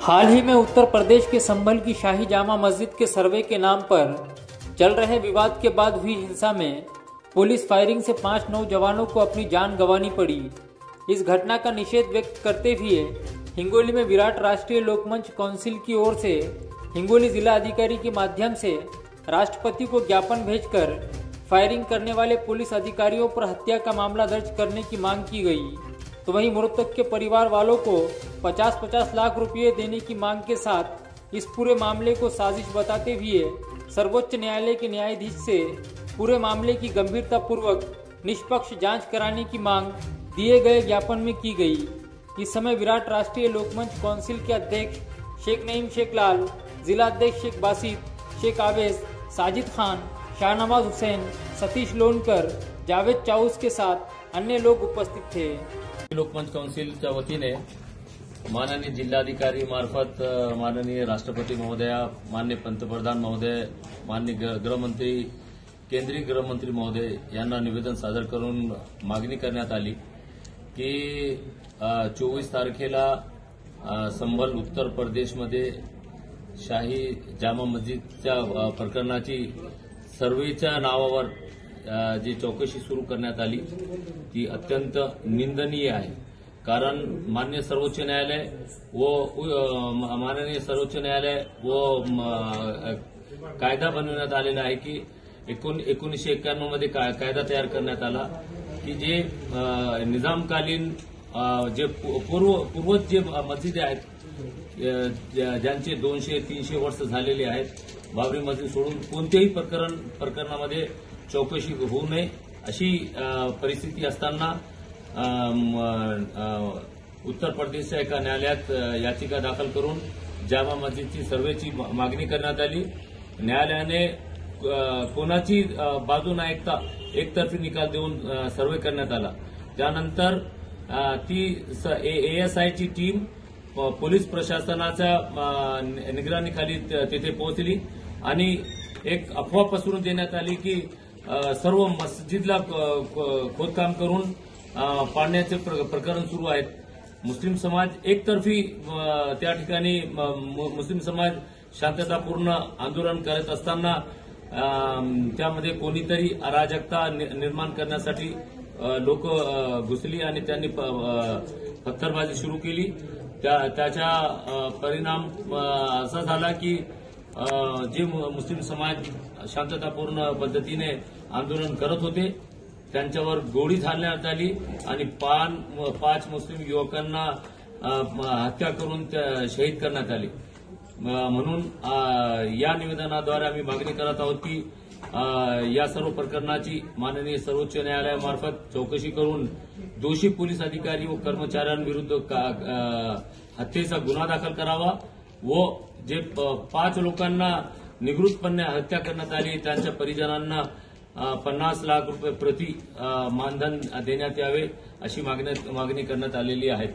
हाल ही में उत्तर प्रदेश के संभल की शाही जामा मस्जिद के सर्वे के नाम पर चल रहे विवाद के बाद हुई हिंसा में पुलिस फायरिंग से 5 नौजवानों को अपनी जान गंवानी पड़ी। इस घटना का निषेध व्यक्त करते हुए हिंगोली में विराट राष्ट्रीय लोकमंच काउंसिल की ओर से हिंगोली जिला अधिकारी के माध्यम से राष्ट्रपति को ज्ञापन भेजकर फायरिंग करने वाले पुलिस अधिकारियों पर हत्या का मामला दर्ज करने की मांग की गई। तो वहीं मृतक के परिवार वालों को 50-50 लाख रुपये देने की मांग के साथ इस पूरे मामले को साजिश बताते हुए सर्वोच्च न्यायालय के न्यायाधीश से पूरे मामले की गंभीरतापूर्वक निष्पक्ष जांच कराने की मांग दिए गए ज्ञापन में की गई। इस समय विराट राष्ट्रीय लोकमंच काउंसिल के अध्यक्ष शेख नईम शेख लाल, जिला अध्यक्ष शेख बासित, शेख आवेज, साजिद खान, शाहनवाज हुसैन, सतीश लोणकर, जावेद चाऊस के साथ अन्य लोग उपस्थित थे। लोकमंच काउंसिलच्या वतीने माननीय जिल्हाधिकारी मार्फत माननीय राष्ट्रपती महोदया, माननीय पंतप्रधान महोदय, माननीय गृहमंत्री, केंद्रीय गृहमंत्री महोदय यांना निवेदन सादर करून मागणी करण्यात आली की 24 तारखेला संभल उत्तर प्रदेशमध्ये शाही जामा मस्जिदच्या प्रकरणाची सर्वेच्या नावावर जी चौकशी सुरू करण्यात आली ती अत्यंत निंदनीय आहे। कारण माननीय सर्वोच्च न्यायालय व कायदा बनवण्यात आलेला आहे की 1991 मध्ये कायदा तयार करण्यात आला की जे निजामकालीन जे पूर्वज जे मस्जिदी आहेत ज्यांचे 200-300 वर्ष झालेले आहेत, बाबरी मस्जिद सोडून कोणत्याही प्रकरणामध्ये चौकशी होऊ नये अशी परिस्थिती असताना उत्तर प्रदेशच्या एका न्यायालयात याचिका दाखल करून जामा मस्जिदची सर्वेची मागणी करण्यात आली। न्यायालयाने कोणाची बाजू न ऐकता एकतर्फी निकाल देऊन सर्वे करण्यात आला। त्यानंतर ती एएसआयची टीम पोलीस प्रशासनाच्या निगराणीखाली तिथे पोहोचली आणि एक अफवा पसरवून देण्यात आली की सर्व मस्जिदला खोदकाम करून पाडण्याचे प्रकरण सुरू आहेत। मुस्लिम समाज एकतर्फी त्या ठिकाणी मुस्लिम समाज शांततापूर्ण आंदोलन करत असताना त्यामध्ये कोणीतरी अराजकता निर्माण करण्यासाठी लोक घुसली आणि त्यांनी पत्थरबाजी सुरू केली। त्याचा परिणाम असा झाला की जे मुस्लिम समाज शांततापूर्ण पद्धतीने आंदोलन करत होते त्यांच्यावर गोळी झाडण्यात आली आणि 5 मुस्लिम युवकांना हत्या करून शहीद करण्यात आली। म्हणून या निवेदनाद्वारे आम्ही मागणी करत आहोत की या सर्व प्रकरणाची माननीय सर्वोच्च न्यायालयामार्फत चौकशी करून दोषी पोलीस अधिकारी व कर्मचाऱ्यांविरुद्ध हत्येचा गुन्हा दाखल करावा व जे 5 लोकांना निगृहीतपणे हत्या करण्यात आली त्यांच्या परिजनांना 50 लाख रुपये प्रति मानधन देण्यात यावे अशी मागणी करण्यात आलेली आहे।